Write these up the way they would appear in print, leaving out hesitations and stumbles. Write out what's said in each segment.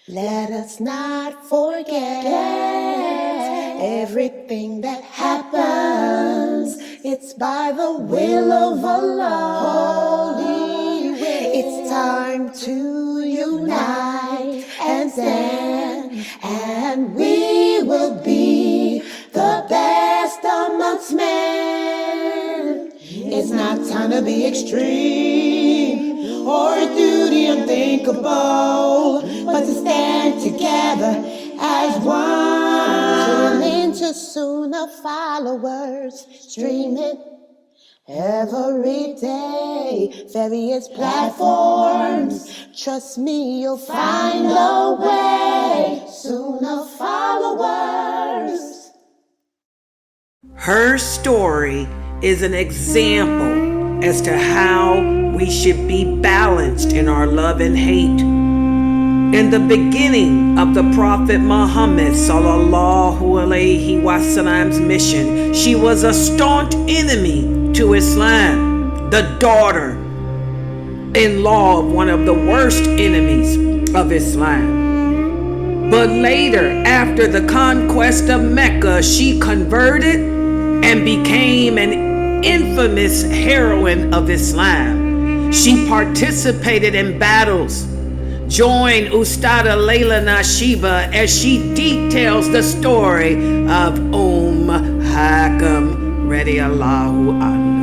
Let us not forget everything that happens. It's by the will of Allah. Holy will. It's time to unite and stand, and we will be the best amongst men. It's not time to be extreme or duty unthinkable, but to stand together as one. Tune into Sunnahfollowers, streaming every day, various platforms. Trust me, you'll find a way. Sunnahfollowers. Her story is an example as to how we should be balanced in our love and hate. In the beginning of the Prophet Muhammad sallallahu alaihi wasallam's mission, she was a staunch enemy to Islam, the daughter-in-law of one of the worst enemies of Islam. But later, after the conquest of Mecca, she converted and became an infamous heroine of Islam. She participated in battles. Join Ustada lailanasheeba as she details the story of Hakim radiallahu anhu.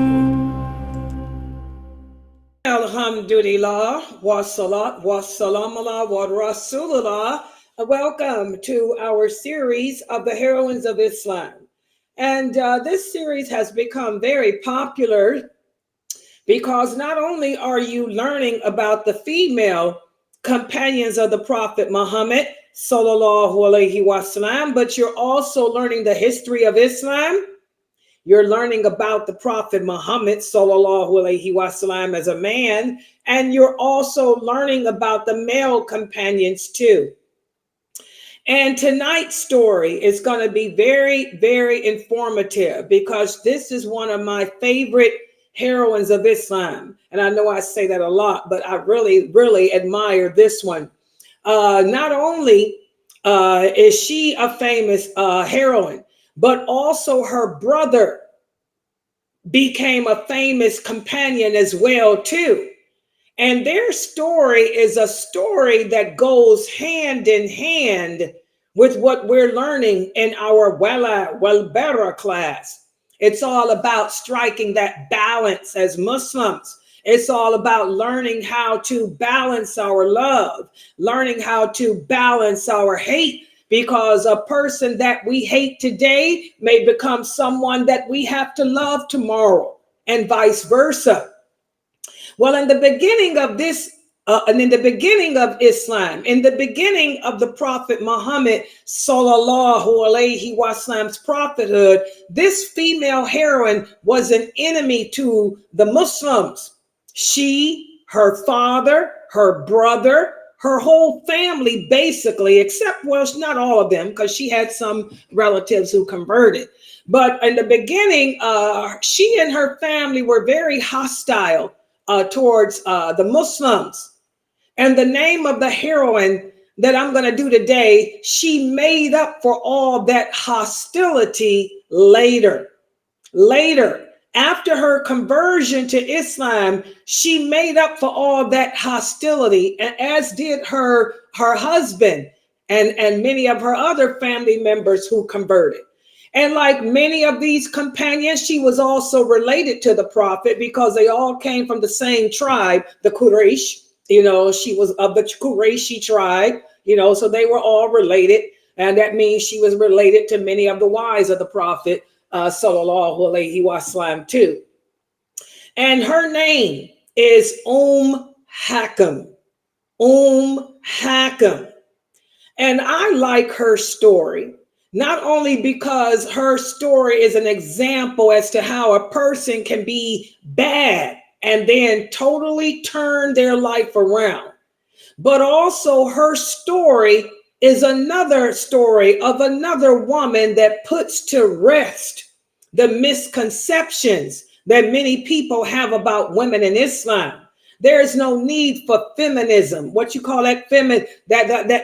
Alhamdulillah, wa salat wa salam ala wa rasulullah. Welcome to our series of the heroines of Islam. And this series has become very popular because not only are you learning about the female companions of the Prophet Muhammad sallallahu alaihi wasallam, but you're also learning the history of Islam. You're learning about the Prophet Muhammad sallallahu alaihi wasallam as a man, and you're also learning about the male companions too. And tonight's story is going to be very, very informative because this is one of my favorite heroines of Islam. And I know I say that a lot, but I really, really admire this one. Not only is she a famous heroine, but also her brother became a famous companion as well, too. And their story is a story that goes hand in hand with what we're learning in our Wala Walbera class. It's all about striking that balance as Muslims. It's all about learning how to balance our love, learning how to balance our hate, because a person that we hate today may become someone that we have to love tomorrow, and vice versa. Well, in the beginning of this, and in the beginning of Islam, in the beginning of the Prophet Muhammad sallallahu alaihi wasallam's prophethood, this female heroine was an enemy to the Muslims. She, her father, her brother, her whole family, basically, except, well, not all of them, because she had some relatives who converted. But in the beginning, she and her family were very hostile towards the Muslims. And the name of the heroine that I'm going to do today, she made up for all that hostility later. Later, after her conversion to Islam, she made up for all that hostility, as did her husband and many of her other family members who converted. And like many of these companions, she was also related to the Prophet because they all came from the same tribe, the Quraysh. You know, she was of the Qurayshi tribe, you know, so they were all related. And that means she was related to many of the wives of the Prophet, sallallahu alaihi wasallam, too. And her name is Hakim. Hakim. And I like her story. Not only because her story is an example as to how a person can be bad and then totally turn their life around, but also her story is another story of another woman that puts to rest the misconceptions that many people have about women in Islam. There is no need for feminism. What you call that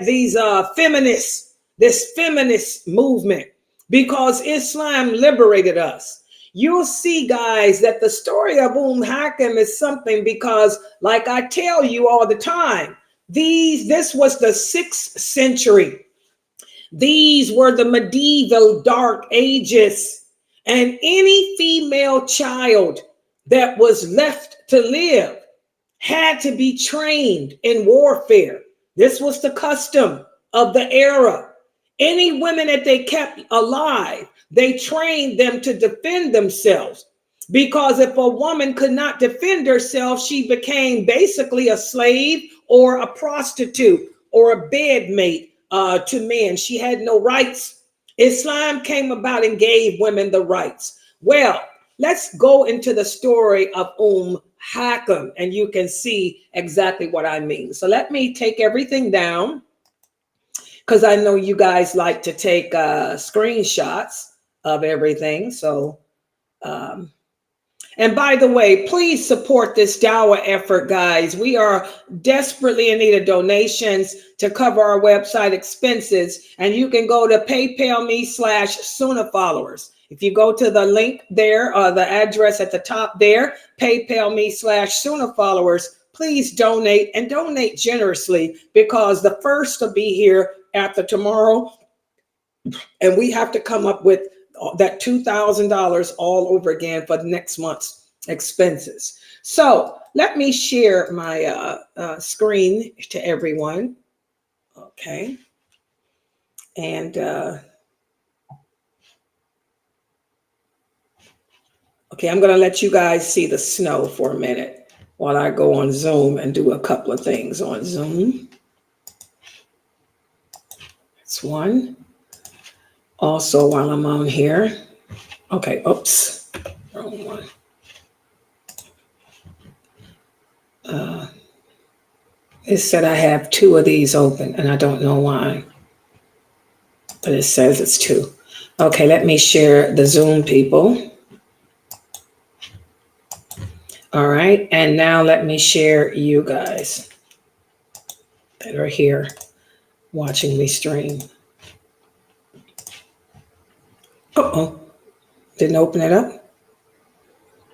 these feminists, this feminist movement, because Islam liberated us. You'll see, guys, that the story of Hakim is something, because, like I tell you all the time, this was the 6th century. These were the medieval dark ages, and any female child that was left to live had to be trained in warfare. This was the custom of the era. Any women that they kept alive, they trained them to defend themselves. Because if a woman could not defend herself, she became basically a slave or a prostitute or a bedmate to men. She had no rights. Islam came about and gave women the rights. Well, let's go into the story of Hakim, and you can see exactly what I mean. So let me take everything down, because I know you guys like to take screenshots of everything. So, and by the way, please support this dawah effort, guys. We are desperately in need of donations to cover our website expenses. And you can go to PayPal me/SunnahFollowers. If you go to the link there, the address at the top there, PayPal me/SunnahFollowers, please donate, and donate generously, because the first will be here after tomorrow. And we have to come up with that $2,000 all over again for next month's expenses. So let me share my screen to everyone. Okay. And okay, I'm going to let you guys see the snow for a minute while I go on Zoom and do a couple of things on Zoom. That's one. Also, while I'm on here, okay, oops, wrong one. It said I have 2 of these open, and I don't know why, but it says it's 2. Okay, let me share the Zoom, people. All right, and now let me share you guys that are here watching me stream. Uh-oh, didn't open it up?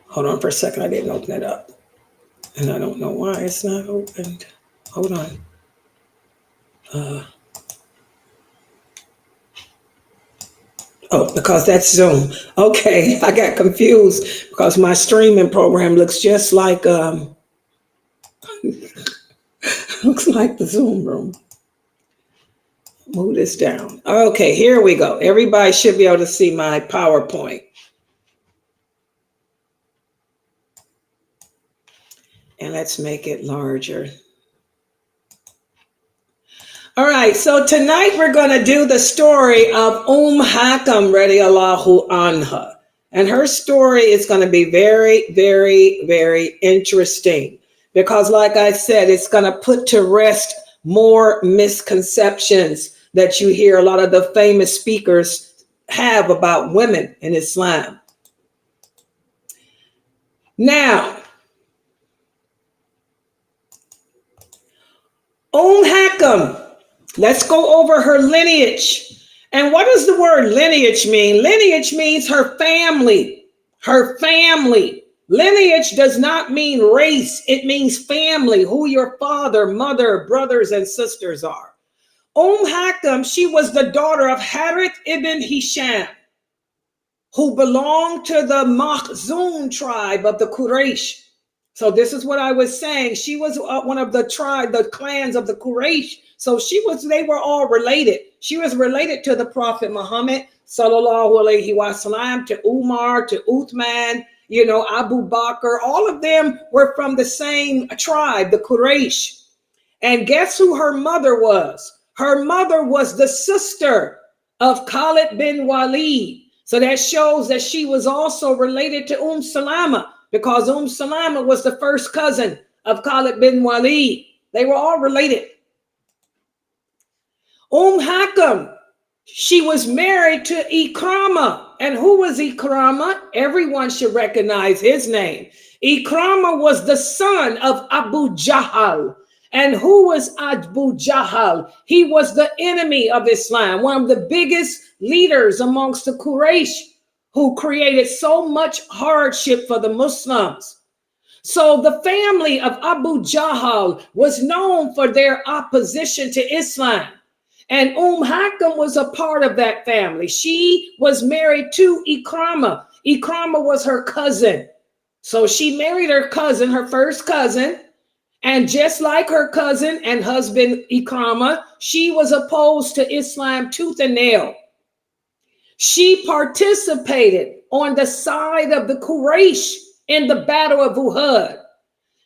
Hold on for a second, I didn't open it up. And I don't know why it's not opened. Hold on. Oh, because that's Zoom. Okay, I got confused because my streaming program looks just like looks like the Zoom room. Move this down. Okay, here we go. Everybody should be able to see my PowerPoint. And let's make it larger. All right, so tonight we're going to do the story of Hakim radiallahu anha. And her story is going to be very, very, very interesting, because like I said, it's going to put to rest more misconceptions that you hear a lot of the famous speakers have about women in Islam. Now, Hakim, let's go over her lineage. And what does the word lineage mean? Lineage means her family. Her family. Lineage does not mean race. It means family, who your father, mother, brothers, and sisters are. Hakim, she was the daughter of Harith ibn Hisham, who belonged to the Makhzum tribe of the Quraysh. So this is what I was saying. She was one of the clans of the Quraysh. So they were all related. She was related to the Prophet Muhammad, sallallahu alaihi wasallam, to Umar, to Uthman, Abu Bakr. All of them were from the same tribe, the Quraysh. And guess who her mother was? Her mother was the sister of Khalid bin Walid. So that shows that she was also related to Salama, because Salama was the first cousin of Khalid bin Walid. They were all related. Hakim, she was married to Ikrama, And who was Ikrama? Everyone should recognize his name. Ikrama was the son of Abu Jahal. And who was Abu Jahal? He was the enemy of Islam, one of the biggest leaders amongst the Quraysh, who created so much hardship for the Muslims. So the family of Abu Jahal was known for their opposition to Islam. And Hakim was a part of that family. She was married to Ikrama. Ikrama was her cousin. So she married her cousin, her first cousin. And just like her cousin and husband Ikrama, she was opposed to Islam tooth and nail. She participated on the side of the Quraysh in the Battle of Uhud.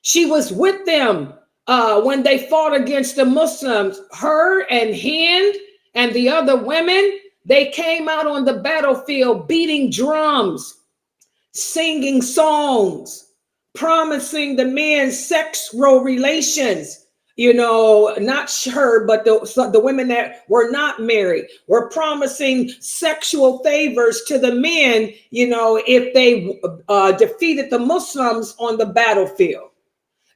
She was with them when they fought against the Muslims. Her and Hind and the other women, they came out on the battlefield beating drums, singing songs, promising the men sexual relations. You know, not her, but the women that were not married were promising sexual favors to the men, you know, if they defeated the Muslims on the battlefield.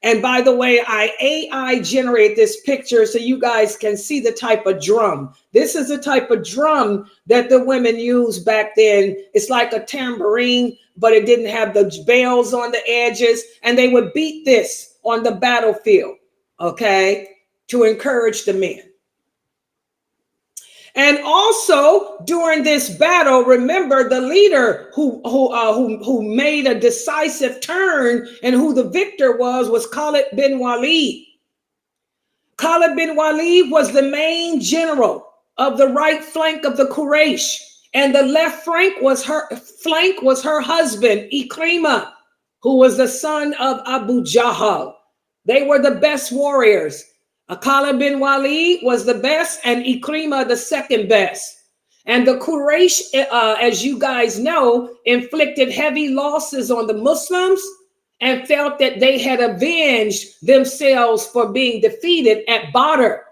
And by the way, I AI generate this picture so you guys can see the type of drum. This is the type of drum that the women used back then. It's like a tambourine, but it didn't have the bells on the edges. And they would beat this on the battlefield, okay, to encourage the men. And also during this battle, remember the leader who made a decisive turn and who the victor was Khalid bin Walid. Khalid bin Walid was the main general of the right flank of the Quraysh, and the left flank was her husband Ikrima, who was the son of Abu Jahal. They were the best warriors. Khalid bin Walid was the best and Ikrima the second best. And the Quraysh, as you guys know, inflicted heavy losses on the Muslims and felt that they had avenged themselves for being defeated at Badr.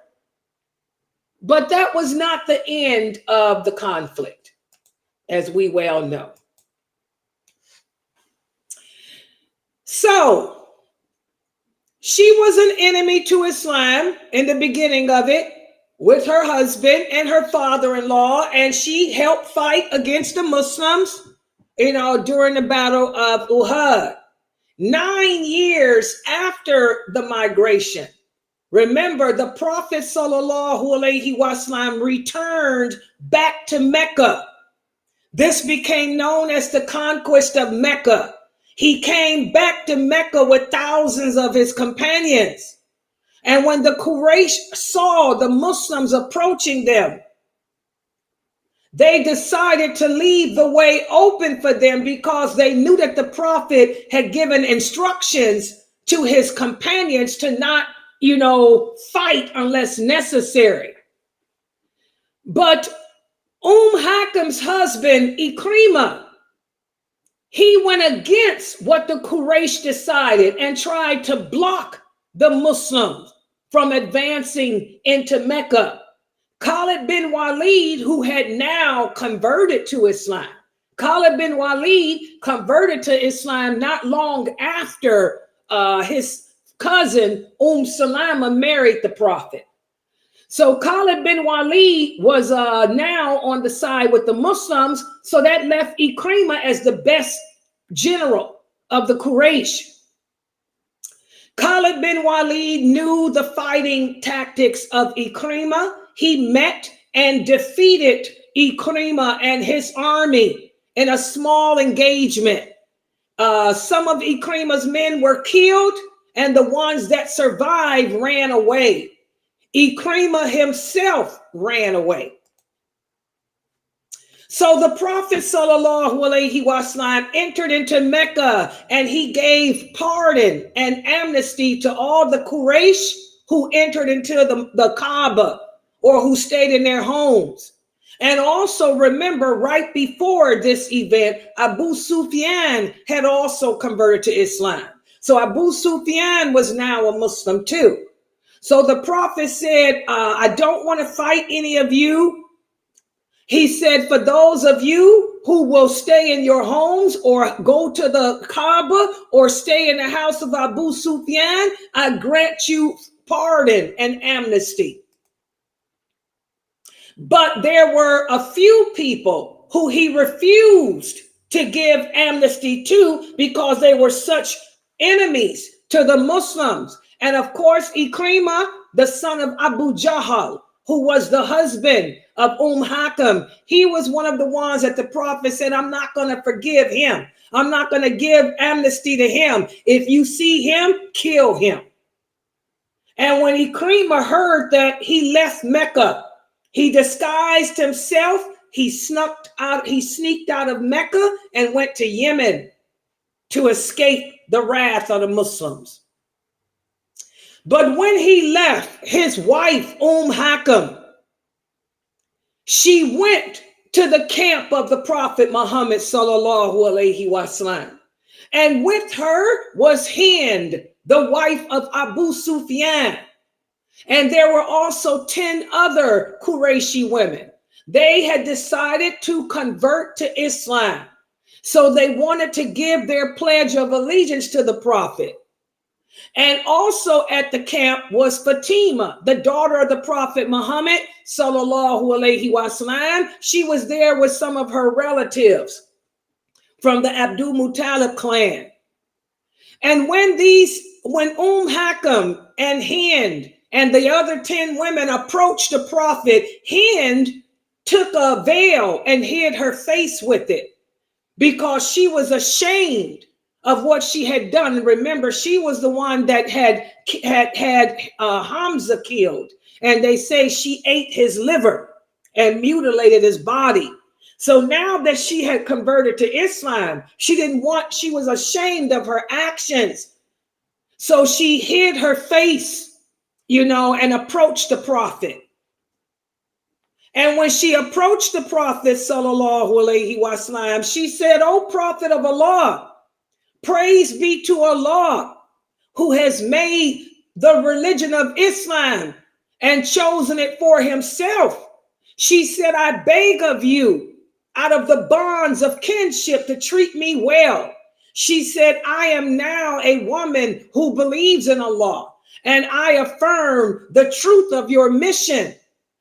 But that was not the end of the conflict, as we well know. So, she was an enemy to Islam in the beginning of it with her husband and her father-in-law, and she helped fight against the Muslims, you know, during the Battle of Uhud. 9 years after the migration, remember the Prophet ﷺ returned back to Mecca. This became known as the conquest of Mecca. He came back to Mecca with thousands of his companions. And when the Quraysh saw the Muslims approaching them, they decided to leave the way open for them because they knew that the Prophet had given instructions to his companions to not, you know, fight unless necessary. But Hakim's husband, Ikrima, he went against what the Quraysh decided and tried to block the Muslims from advancing into Mecca. Khalid bin Walid, who had now converted to Islam, Khalid bin Walid converted to Islam not long after his cousin Salama married the Prophet. So Khalid bin Walid was now on the side with the Muslims. So that left Ikrima as the best general of the Quraysh. Khalid bin Walid knew the fighting tactics of Ikrima. He met and defeated Ikrima and his army in a small engagement. Some of Ikrima's men were killed, and the ones that survived ran away. Ikrima himself ran away. So the Prophet ﷺ entered into Mecca, and he gave pardon and amnesty to all the Quraysh who entered into the Kaaba or who stayed in their homes. And also remember, right before this event, Abu Sufyan had also converted to Islam. So Abu Sufyan was now a Muslim too. So the Prophet said, I don't want to fight any of you. He said, for those of you who will stay in your homes or go to the Kaaba or stay in the house of Abu Sufyan, I grant you pardon and amnesty. But there were a few people who he refused to give amnesty to because they were such enemies to the Muslims. And of course, Ikrimah, the son of Abu Jahl, who was the husband of Hakim, he was one of the ones that the Prophet said, I'm not going to forgive him. I'm not going to give amnesty to him. If you see him, kill him. And when Ikrimah heard that, he left Mecca. He disguised himself. He sneaked out of Mecca and went to Yemen to escape the wrath of the Muslims. But when he left, his wife, Hakim, she went to the camp of the Prophet Muhammad sallallahu alaihi wasallam. And with her was Hind, the wife of Abu Sufyan. And there were also 10 other Qurayshi women. They had decided to convert to Islam. So they wanted to give their pledge of allegiance to the Prophet. And also at the camp was Fatima, the daughter of the Prophet Muhammad sallallahu alaihi wasallam. She was there with some of her relatives from the Abdul Muttalib clan. And when Hakim and Hind and the other 10 women approached the Prophet, Hind took a veil and hid her face with it because she was ashamed of what she had done. And remember, she was the one that had Hamza killed. And they say she ate his liver and mutilated his body. So now that she had converted to Islam, she was ashamed of her actions. So she hid her face, and approached the Prophet. And when she approached the Prophet, sallallahu alaihi wasallam, she said, "O Prophet of Allah, praise be to Allah, who has made the religion of Islam and chosen it for himself." She said, "I beg of you, out of the bonds of kinship, to treat me well." She said, "I am now a woman who believes in Allah, and I affirm the truth of your mission."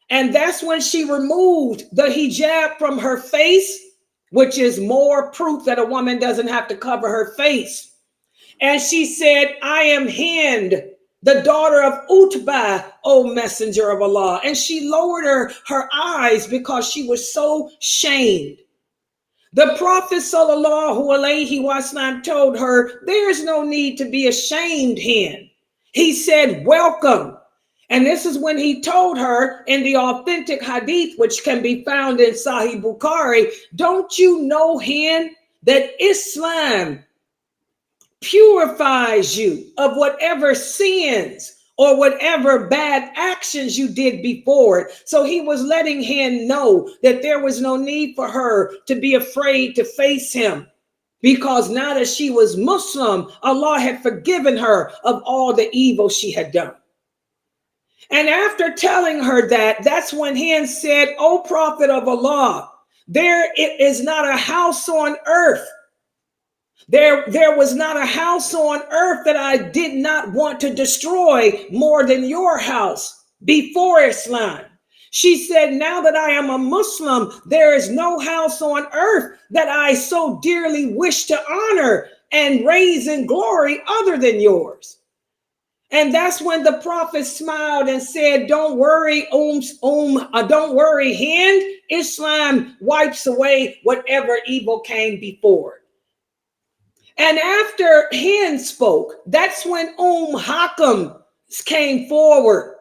And that's when she removed the hijab from her face, which is more proof that a woman doesn't have to cover her face. And she said, "I am Hind, the daughter of Utbah, O Messenger of Allah." And she lowered her eyes because she was so shamed. The Prophet sallallahu alaihi wasallam told her, "There's no need to be ashamed, Hind." He said, "Welcome." And this is when he told her in the authentic hadith, which can be found in Sahih Bukhari, "Don't you know, Hind, that Islam purifies you of whatever sins or whatever bad actions you did before it?" So he was letting Hind know that there was no need for her to be afraid to face him, because now that she was Muslim, Allah had forgiven her of all the evil she had done. And after telling her that, that's when Hind said, "O Prophet of Allah, there is not a house on earth. There was not a house on earth that I did not want to destroy more than your house before Islam." She said, "Now that I am a Muslim, there is no house on earth that I so dearly wish to honor and raise in glory other than yours." And that's when the Prophet smiled and said, "Don't worry, don't worry, Hind. Islam wipes away whatever evil came before." And after Hind spoke, that's when Hakim came forward.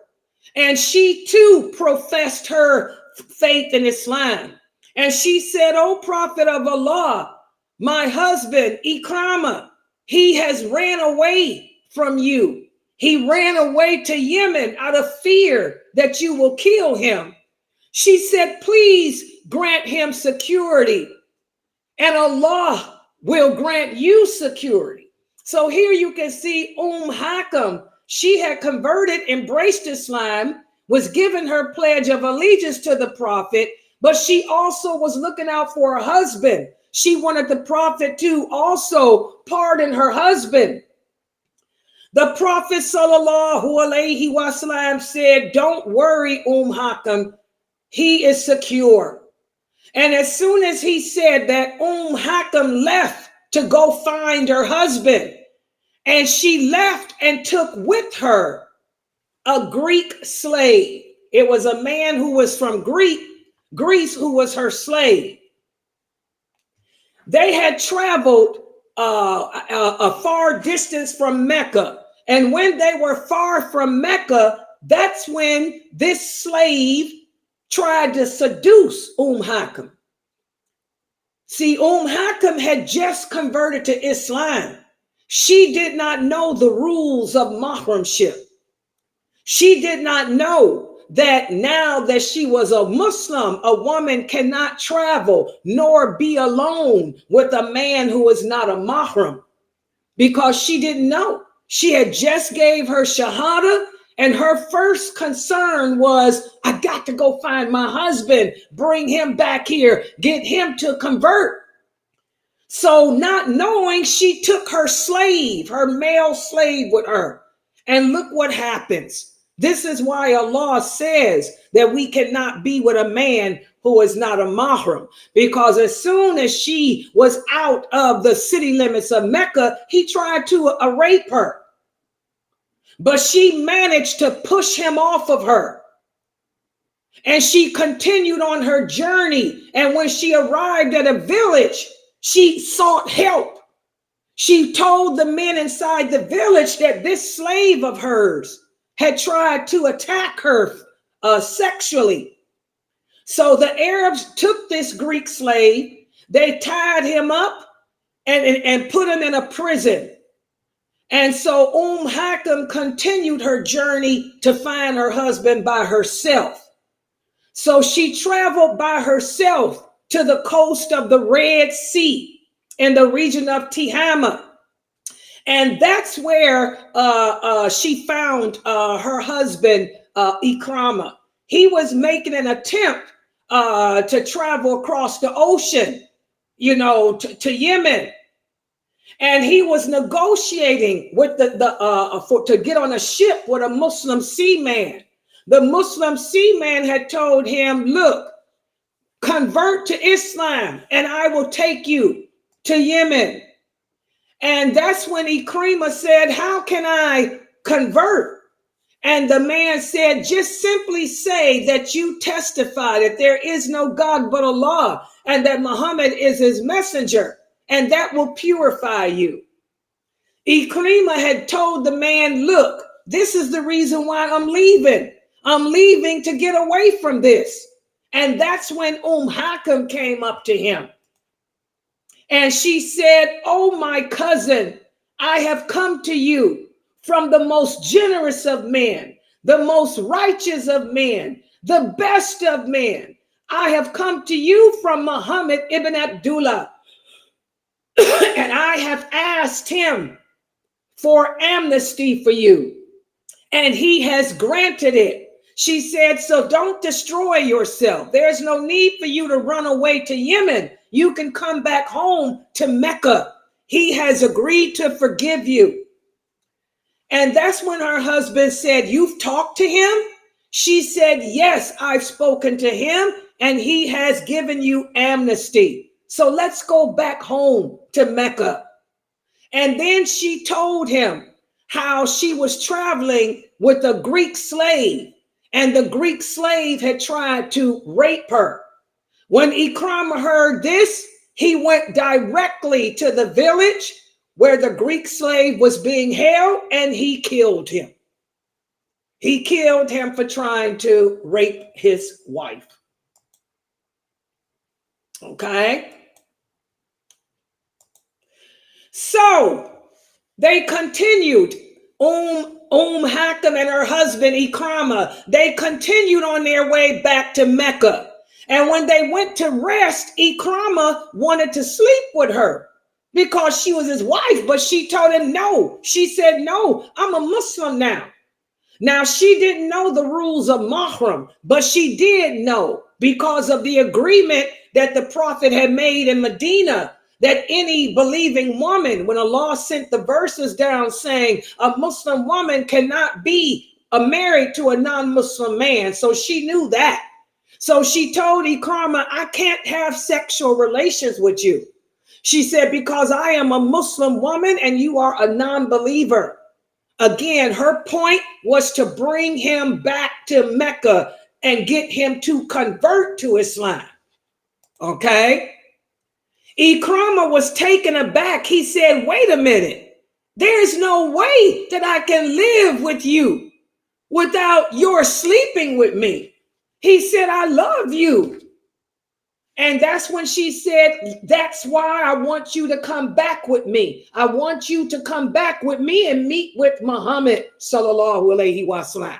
And she too professed her faith in Islam. And she said, "O Prophet of Allah, my husband, Ikrimah, he has ran away from you. He ran away to Yemen out of fear that you will kill him." She said, "Please grant him security, and Allah will grant you security." So here you can see Hakim. She had converted, embraced Islam, was given her pledge of allegiance to the Prophet, but she also was looking out for her husband. She wanted the prophet to also pardon her husband. The prophet sallallahu alaihi wasallam said, don't worry, Hakim, he is secure. And as soon as he said that, Hakim left to go find her husband. And she left and took with her a Greek slave. It was a man who was from Greece who was her slave. They had traveled a far distance from Mecca. And when they were far from Mecca, that's when this slave tried to seduce Hakim. See, Hakim had just converted to Islam. She did not know the rules of mahramship. She did not know that now that she was a Muslim, a woman cannot travel nor be alone with a man who is not a mahram, because she didn't know. She had just gave her shahada, and her first concern was, I got to go find my husband, bring him back here, get him to convert. So not knowing, she took her slave, her male slave, with her. And look what happens. This is why Allah says that we cannot be with a man who is not a mahram, because as soon as she was out of the city limits of Mecca, he tried to rape her. But she managed to push him off of her. And she continued on her journey. And when she arrived at a village, she sought help. She told the men inside the village that this slave of hers had tried to attack her sexually. So the Arabs took this Greek slave, they tied him up and put him in a prison. And so Hakim continued her journey to find her husband by herself. So she traveled by herself to the coast of the Red Sea in the region of Tihama. And that's where she found her husband, Ikrama. He was making an attempt to travel across the ocean, to Yemen. And he was negotiating with to get on a ship with a Muslim seaman. The Muslim seaman had told him, look, convert to Islam and I will take you to Yemen. And that's when Ikrima said, how can I convert? And the man said, just simply say that you testify that there is no God but Allah and that Muhammad is his messenger, and that will purify you. Ikrima had told the man, look, this is the reason why I'm leaving. I'm leaving to get away from this. And that's when Hakim came up to him. And she said, oh, my cousin, I have come to you from the most generous of men, the most righteous of men, the best of men. I have come to you from Muhammad ibn Abdullah. And I have asked him for amnesty for you. And he has granted it. She said, so don't destroy yourself. There's no need for you to run away to Yemen. You can come back home to Mecca. He has agreed to forgive you. And that's when her husband said, you've talked to him? She said, yes, I've spoken to him and he has given you amnesty. So let's go back home to Mecca. And then she told him how she was traveling with a Greek slave, and the Greek slave had tried to rape her. When Ikrama heard this, he went directly to the village where the Greek slave was being held, and he killed him. He killed him for trying to rape his wife. Okay? So they continued. Hakim and her husband Ikrama, they continued on their way back to Mecca. And when they went to rest, Ikrama wanted to sleep with her because she was his wife, but she told him no. She said, no, I'm a Muslim now. Now, she didn't know the rules of mahram, but she did know because of the agreement that the prophet had made in Medina, that any believing woman, when Allah sent the verses down saying a Muslim woman cannot be married to a non-Muslim man. So she knew that. So she told Ikramah, I can't have sexual relations with you. She said, because I am a Muslim woman and you are a non-believer. Again, her point was to bring him back to Mecca and get him to convert to Islam. Okay? Ikramah was taken aback. He said, wait a minute. There's no way that I can live with you without your sleeping with me. He said, I love you. And that's when she said, that's why I want you to come back with me. I want you to come back with me and meet with Muhammad sallallahu alaihi wasallam.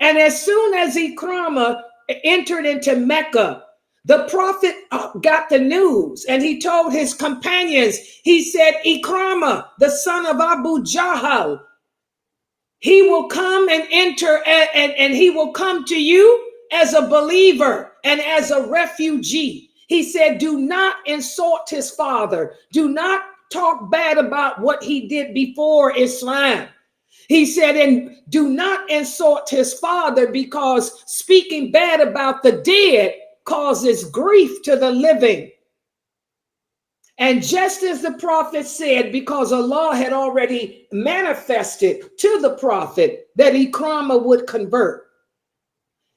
And as soon as Ikramah entered into Mecca, the prophet got the news and he told his companions, he said, Ikramah, the son of Abu Jahl, he will come and enter and he will come to you as a believer and as a refugee. He said, do not insult his father. Do not talk bad about what he did before Islam. He said, and do not insult his father, because speaking bad about the dead causes grief to the living. And just as the prophet said, because Allah had already manifested to the prophet that Ikramah would convert,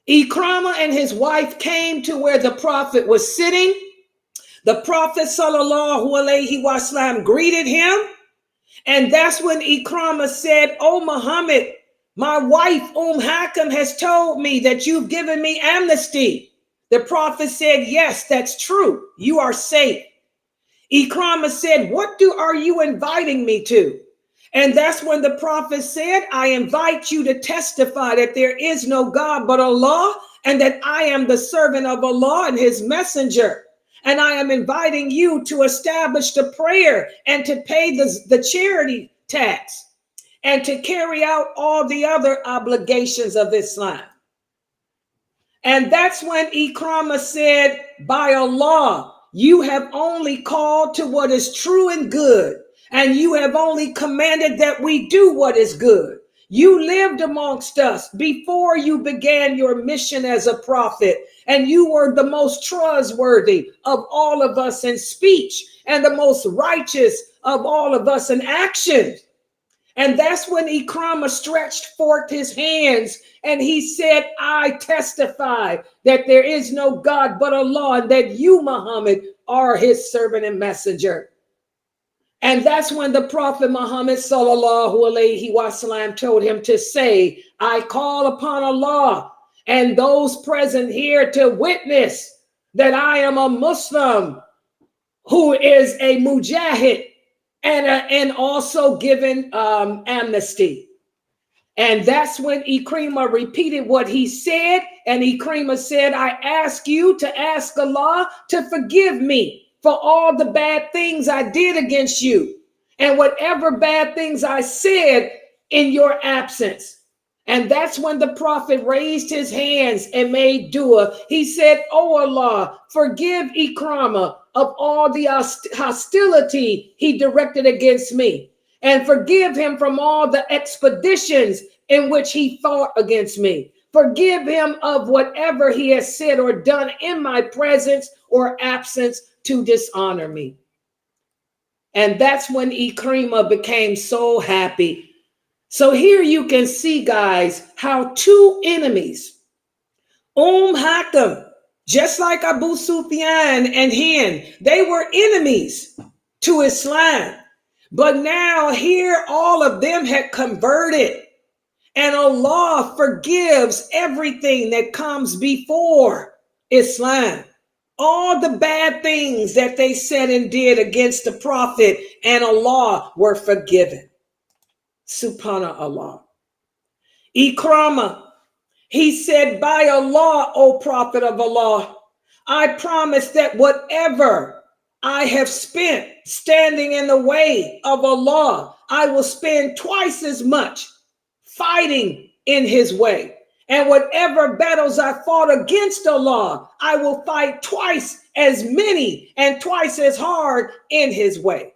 Ikramah and his wife came to where the prophet was sitting. The prophet sallallahu alaihi wasallam greeted him. And that's when Ikramah said, oh Muhammad, my wife Hakim has told me that you've given me amnesty. The prophet said, yes, that's true. You are safe. Ikramah said, what are you inviting me to? And that's when the prophet said, I invite you to testify that there is no God but Allah, and that I am the servant of Allah and his messenger. And I am inviting you to establish the prayer and to pay the charity tax and to carry out all the other obligations of Islam. And that's when Ikramah said, by Allah, you have only called to what is true and good, and you have only commanded that we do what is good. You lived amongst us before you began your mission as a prophet, and you were the most trustworthy of all of us in speech and the most righteous of all of us in action. And that's when Ikramah stretched forth his hands and he said, I testify that there is no God but Allah, and that you, Muhammad, are his servant and messenger. And that's when the Prophet Muhammad sallallahu alaihi wasallam told him to say, I call upon Allah and those present here to witness that I am a Muslim who is a mujahid and also given amnesty. And that's when Ikramah repeated what he said. And Ikramah said, I ask you to ask Allah to forgive me for all the bad things I did against you and whatever bad things I said in your absence. And that's when the prophet raised his hands and made dua. He said, oh Allah, forgive Ikramah of all the hostility he directed against me, and forgive him from all the expeditions in which he fought against me. Forgive him of whatever he has said or done in my presence or absence to dishonor me. And that's when Ikramah became so happy. So here you can see, guys, how two enemies, Hakim, just like Abu Sufyan and Hind, they were enemies to Islam. But now here all of them had converted, and Allah forgives everything that comes before Islam. All the bad things that they said and did against the Prophet and Allah were forgiven. Subhanallah. Ikramah, he said, by Allah, O Prophet of Allah, I promise that whatever I have spent standing in the way of Allah, I will spend twice as much fighting in his way. And whatever battles I fought against Allah, I will fight twice as many and twice as hard in his way.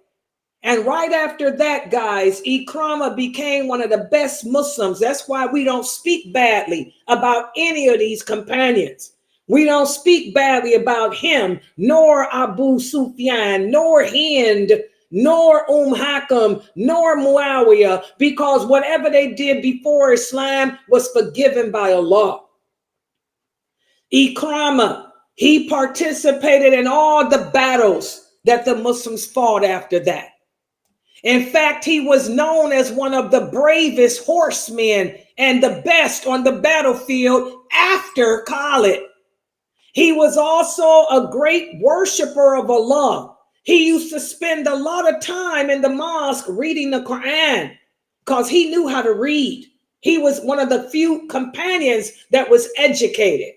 And right after that, guys, Ikramah became one of the best Muslims. That's why we don't speak badly about any of these companions. We don't speak badly about him, nor Abu Sufyan, nor Hind, nor Hakim, nor Muawiyah, because whatever they did before Islam was forgiven by Allah. Ikramah, he participated in all the battles that the Muslims fought after that. In fact, he was known as one of the bravest horsemen and the best on the battlefield after Khalid. He was also a great worshiper of Allah. He used to spend a lot of time in the mosque reading the Quran because he knew how to read. He was one of the few companions that was educated.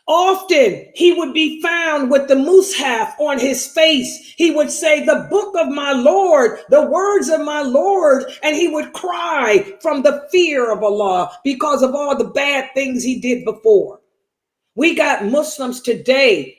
Often he would be found with the mushaf on his face. He would say, "The book of my Lord, the words of my Lord," and he would cry from the fear of Allah because of all the bad things he did before. We got Muslims today,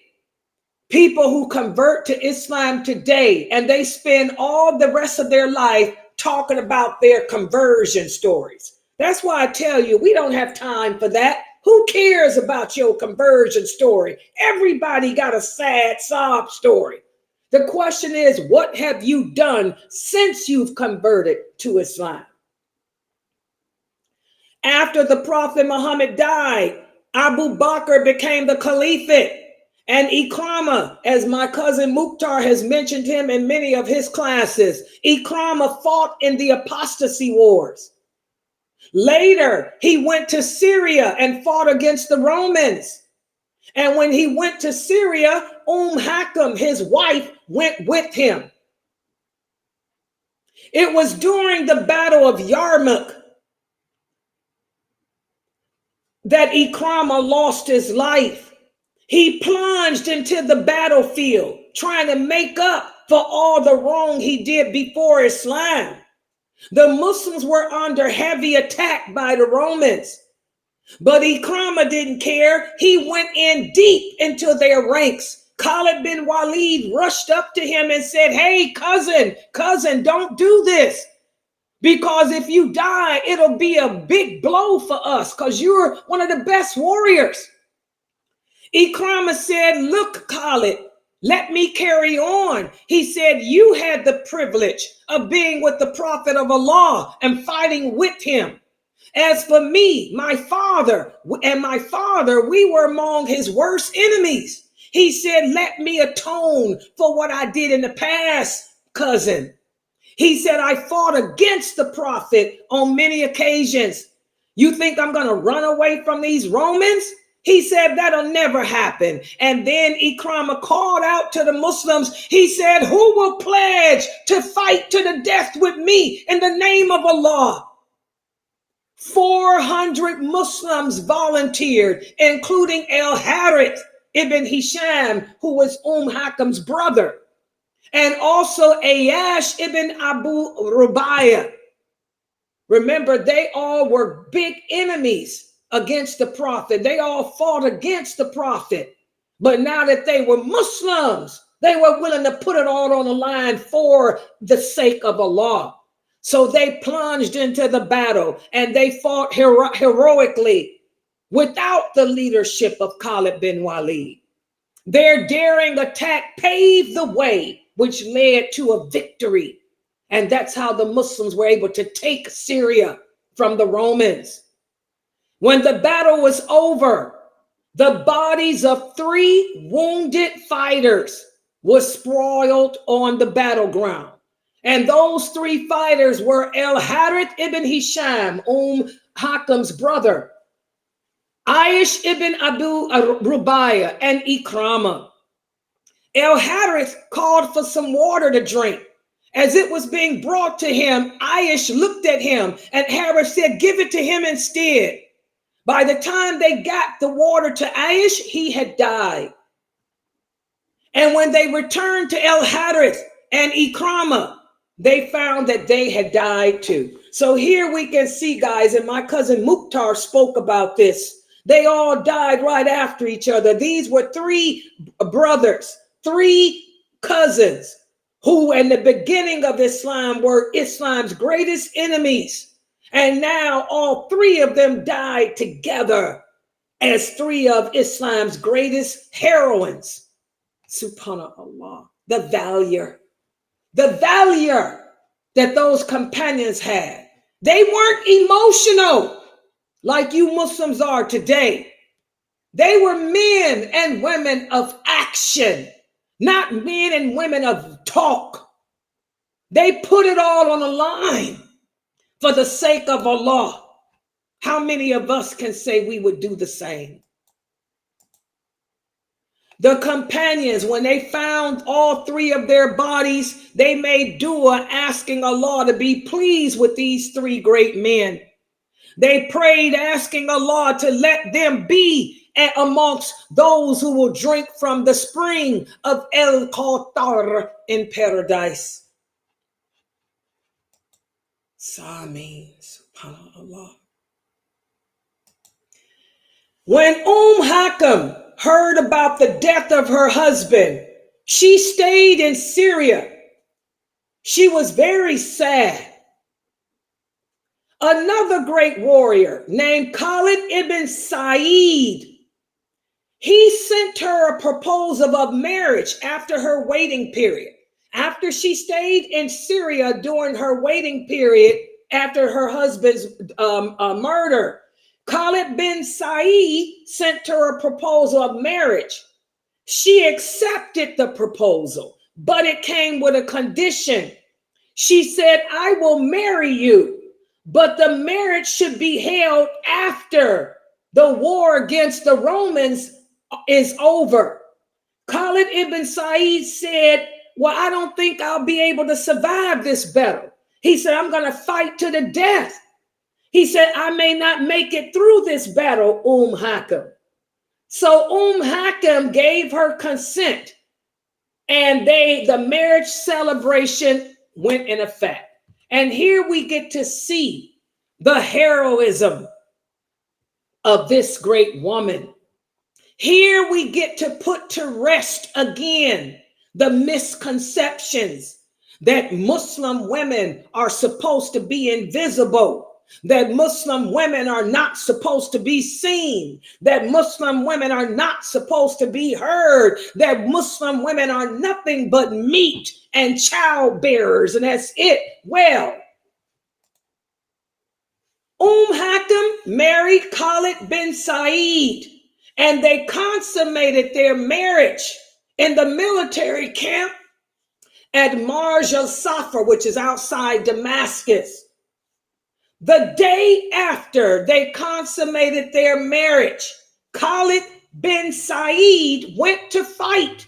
people who convert to Islam today, and they spend all the rest of their life talking about their conversion stories. That's why I tell you, we don't have time for that. Who cares about your conversion story? Everybody got a sad sob story. The question is, what have you done since you've converted to Islam? After the Prophet Muhammad died, Abu Bakr became the caliphate. And Ikramah, as my cousin Mukhtar has mentioned him in many of his classes, Ikramah fought in the apostasy wars. Later, he went to Syria and fought against the Romans. And when he went to Syria, Hakim, his wife, went with him. It was during the Battle of Yarmouk that Ikramah lost his life. He plunged into the battlefield, trying to make up for all the wrong he did before Islam. The Muslims were under heavy attack by the Romans, but Ikramah didn't care. He went in deep into their ranks. Khalid bin Walid rushed up to him and said, "Hey, cousin, don't do this. Because if you die, it'll be a big blow for us because you're one of the best warriors." Ikramah said, "Look, Khalid, let me carry on." He said, "You had the privilege of being with the Prophet of Allah and fighting with him. As for me, my father, we were among his worst enemies." He said, "Let me atone for what I did in the past, cousin." He said, "I fought against the Prophet on many occasions. You think I'm going to run away from these Romans?" He said, "That'll never happen." And then Ikramah called out to the Muslims. He said, "Who will pledge to fight to the death with me in the name of Allah?" 400 Muslims volunteered, including Al-Harith ibn Hisham, who was Hakim's brother, and also Ayash ibn Abu Rubayah. Remember, they all were big enemies against the Prophet. They all fought against the Prophet. But now that they were Muslims, they were willing to put it all on the line for the sake of Allah. So they plunged into the battle and they fought heroically without the leadership of Khalid bin Walid. Their daring attack paved the way, which led to a victory. And that's how the Muslims were able to take Syria from the Romans. When the battle was over, the bodies of 3 wounded fighters were sprawled on the battleground. And those 3 fighters were Al-Harith ibn Hisham, Hakim's brother, Ayash ibn Abu Rubayah, and Ikramah. Al-Harith called for some water to drink. As it was being brought to him, Ayash looked at him and Harith said, "Give it to him instead." By the time they got the water to Ayash, he had died. And when they returned to Al-Harith and Ikramah, they found that they had died too. So here we can see, guys, and my cousin Mukhtar spoke about this. They all died right after each other. These were three brothers, three cousins, who in the beginning of Islam were Islam's greatest enemies. And now all three of them died together as three of Islam's greatest heroines. Subhanallah, the valor that those companions had. They weren't emotional like you Muslims are today. They were men and women of action, not men and women of talk. They put it all on the line for the sake of Allah. How many of us can say we would do the same? The companions, when they found all three of their bodies, they made dua asking Allah to be pleased with these three great men. They prayed asking Allah to let them be amongst those who will drink from the spring of El Qatar in paradise. Ameen, subhanallah. When Hakim heard about the death of her husband, she stayed in Syria. She was very sad. Another great warrior named Khalid ibn Sa'id, he sent her a proposal of marriage after her waiting period. After she stayed in Syria during her waiting period after her husband's murder, Khalid bin Sa'id sent her a proposal of marriage. She accepted the proposal, but it came with a condition. She said, I will marry you, but the marriage should be held after the war against the Romans is over. Khalid ibn Sa'id said, well, I don't think I'll be able to survive this battle. He said, I'm going to fight to the death. He said, I may not make it through this battle, Hakim. So Hakim gave her consent, and the marriage celebration went in effect. And here we get to see the heroism of this great woman. Here we get to put to rest again the misconceptions that Muslim women are supposed to be invisible, that Muslim women are not supposed to be seen, that Muslim women are not supposed to be heard, that Muslim women are nothing but meat and child bearers, and that's it. Well, Hakim married Khalid bin Sa'id, and they consummated their marriage in the military camp at Marj al-Safar, which is outside Damascus. The day after they consummated their marriage, Khalid bin Sa'id went to fight,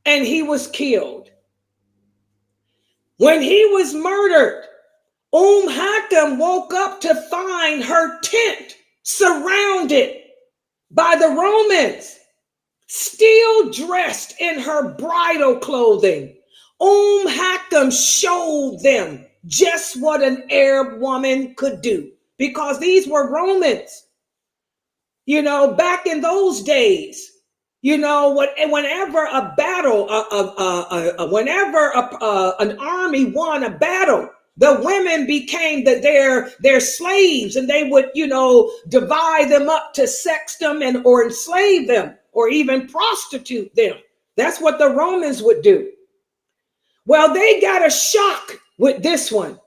and he was killed. When he was murdered, Hakim woke up to find her tent surrounded by the Romans, still dressed in her bridal clothing. Hakim showed them just what an Arab woman could do, because these were Romans. You know, back in those days, you know, whenever a battle, whenever an army won a battle, the women became their slaves, and they would, you know, divide them up to sex them or enslave them or even prostitute them. That's what the Romans would do. Well, they got a shock with this one.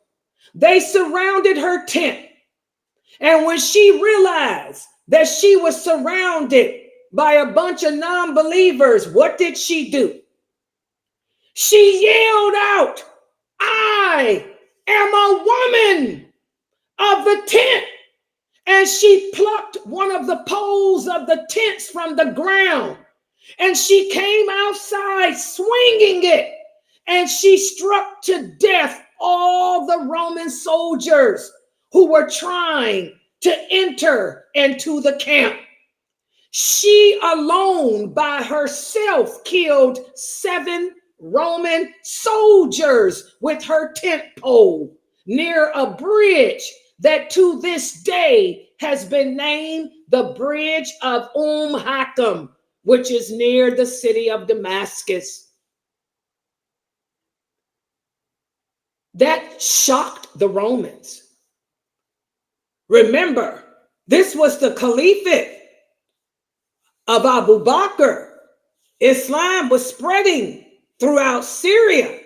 They surrounded her tent. And when she realized that she was surrounded by a bunch of non-believers, what did she do? She yelled out, I am a woman of the tent. And she plucked one of the poles of the tents from the ground, and she came outside swinging it, and she struck to death all the Roman soldiers who were trying to enter into the camp. She alone by herself killed 7 Roman soldiers with her tent pole. near a bridge that to this day has been named the Bridge of Hakim, which is near the city of Damascus. That shocked the Romans. Remember, this was the caliphate of Abu Bakr. Islam was spreading throughout Syria.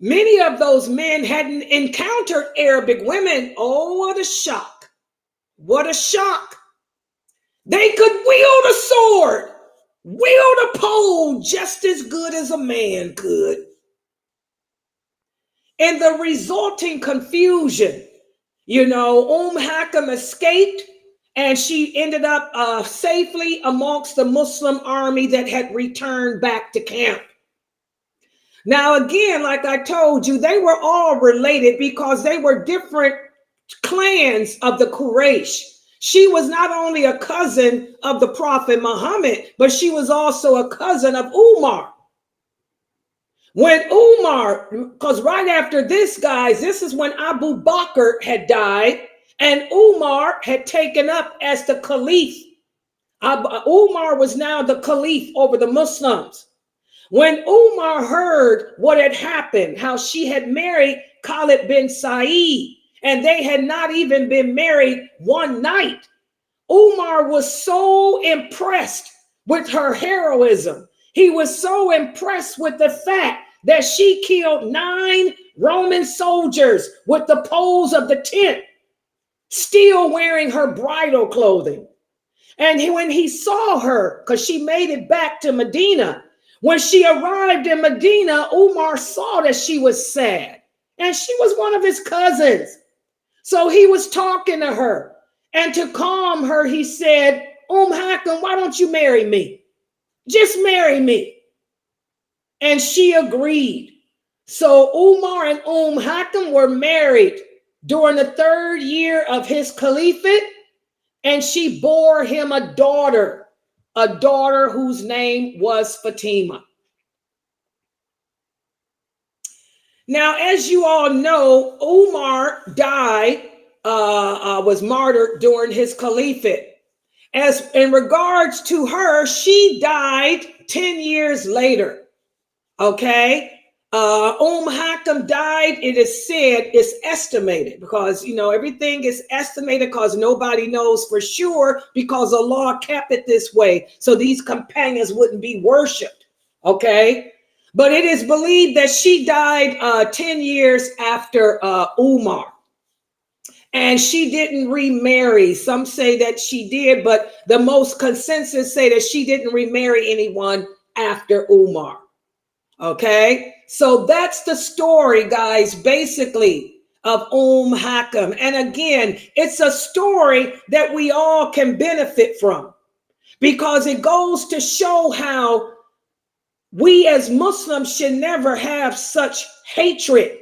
Many of those men hadn't encountered Arabic women. Oh, what a shock. What a shock. They could wield a sword, wield a pole just as good as a man could. In the resulting confusion, Hakim escaped, and she ended up safely amongst the Muslim army that had returned back to camp. Now, again, like I told you, they were all related because they were different clans of the Quraysh. She was not only a cousin of the Prophet Muhammad, but she was also a cousin of Umar. When Umar, because right after this, guys, this is when Abu Bakr had died and Umar had taken up as the caliph. Umar was now the caliph over the Muslims. When Umar heard what had happened, how she had married Khalid bin Sa'id, and they had not even been married one night, Umar was so impressed with her heroism. He was so impressed with the fact that she killed 9 Roman soldiers with the poles of the tent, still wearing her bridal clothing. And when he saw her, because she made it back to Medina, when she arrived in Medina, Umar saw that she was sad, and she was one of his cousins. So he was talking to her, and to calm her, he said, Hakim, why don't you marry me? Just marry me. And she agreed. So Umar and Hakim were married during the 3rd year of his caliphate, and she bore him a daughter whose name was Fatima. Now, as you all know, Umar died, was martyred during his caliphate. As in regards to her, she died 10 years later. Okay. Hakim died, it is said, it's estimated, because everything is estimated because nobody knows for sure, because Allah kept it this way so these companions wouldn't be worshipped. Okay. But it is believed that she died 10 years after Umar. And she didn't remarry. Some say that she did, but the most consensus say that she didn't remarry anyone after Umar. Okay, so that's the story, guys, basically, of Hakim. And again, it's a story that we all can benefit from, because it goes to show how we as Muslims should never have such hatred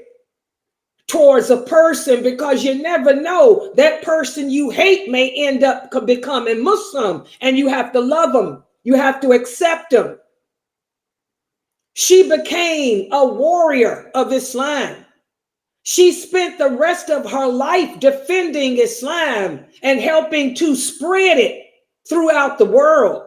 towards a person, because you never know, that person you hate may end up becoming Muslim, and you have to love them. You have to accept them. She became a warrior of Islam. She spent the rest of her life defending Islam and helping to spread it throughout the world.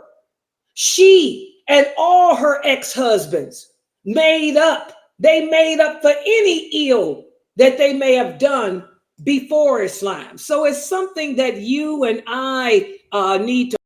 She and all her ex-husbands made up for any ill that they may have done before Islam. So it's something that you and I need to